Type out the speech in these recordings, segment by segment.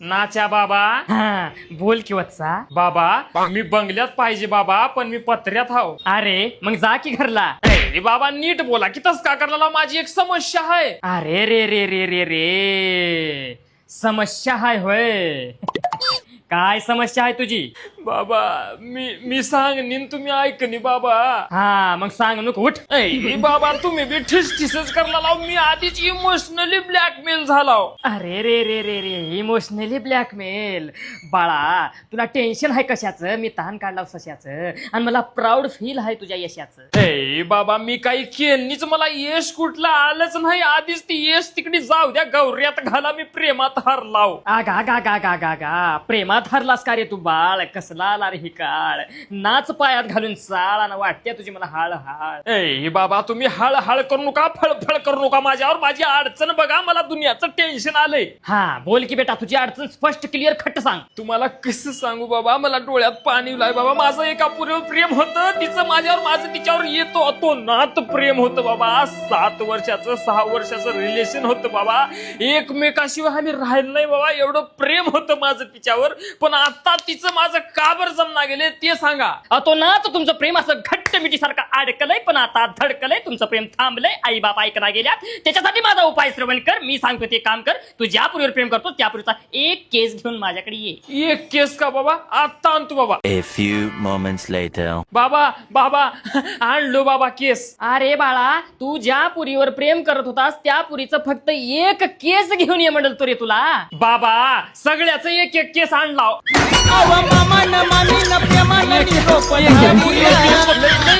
नाच्या बाबा. हा बोल की वत्सा. बाबा मी बंगल्यात पाहिजे बाबा, पण मी पत्र्यात हाव. अरे मग जा की घरला. ए बाबा नीट बोला की तस का करायला, माझी एक समस्या आहे. अरे रे रे रे रे रे समस्या हाय होय. काय समस्या आहे तुझी? बाबा मी सांगनीन तुम्ही ऐकनी बाबा. हा मग सांग नको उठ. ए बाबा तुम्ही बी ठिसठिसच करायला लाव, मी आधीच इमोशनली ब्लॅकमेल झालाव. अरे रे रे रे रे इमोशनली ब्लॅकमेल. बाळा तुला टेन्शन आहे कशाचं? मी तहान काढला सशाचं आणि मला प्राऊड फील आहे तुझ्या यशाचं. ए बाबा मी काही केलनीच, मला यश कुठलं आलंच नाही. आधीच ती यश तिकडे जाऊ द्या, गौऱ्यात घाला, मी प्रेमात हारलाव. आगा गा गा गा गा गा प्रेमात हरलास का रे तू बाळ? कसला आला रे ही काळ? नाच पायात घालून चाळ आणि वाटते तुझी मला हाळ हाळ. ए बाबा तुम्ही हळ करू नका, फळफळ करू नका माझ्यावर. माझी अडचण बघा, मला दुनियाचं टेन्शन आलंय. हा बोल की बेटा तुझी अडचण स्पष्ट क्लिअर खट्ट सांग. तुम्हाला कसं सांगू बाबा, मला डोळ्यात पाणी उलाय बाबा. माझं एका पुरीवर प्रेम होतं, तिचं माझ्यावर, माझं तिच्यावर येतो तो नात प्रेम होतं बाबा. 7 वर्षाचं 6 वर्षाचं रिलेशन होतं बाबा. एकमेकाशिवाय आम्ही राहिलो नाही बाबा, एवढं प्रेम होतं माझं तिच्यावर. पण आता तिचं माझं का बरं जमना गेले ते सांगा. तो ना तर तुमचं प्रेम असं घट्ट मिठीसारखं अडकलंय, पण आता धडकलंय. तुमचं प्रेम थांबलंय, आई बाप ऐकला गेल्यात. त्याच्यासाठी माझा उपाय श्रवण कर. मी सांगतो ते काम कर. तू ज्या पुरीवर प्रेम करतो त्या पुरीचा एक केस घेऊन माझ्याकडे ये. एक केस का बाबा? आता आणतो बाबा. A few moments later. बाबा आणलो बाबा केस. अरे बाळा तू ज्या पुरीवर प्रेम करत होतास त्या पुरीचं फक्त एक केस घेऊन ये म्हणतो रे तुला. बाबा सगळ्याच एक एक केस आणलाव.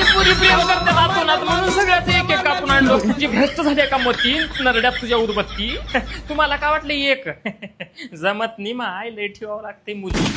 पुरी प्रेम करते नातोनात म्हणून सगळ्याच एक एक कापून आणलो. तुझी भ्रष्ट झाली का मोती नरड्यात तुझ्या उदबत्ती? तुम्हाला काय वाटलं एक? जमत नाही, माय लय ठेवावं लागते मुली.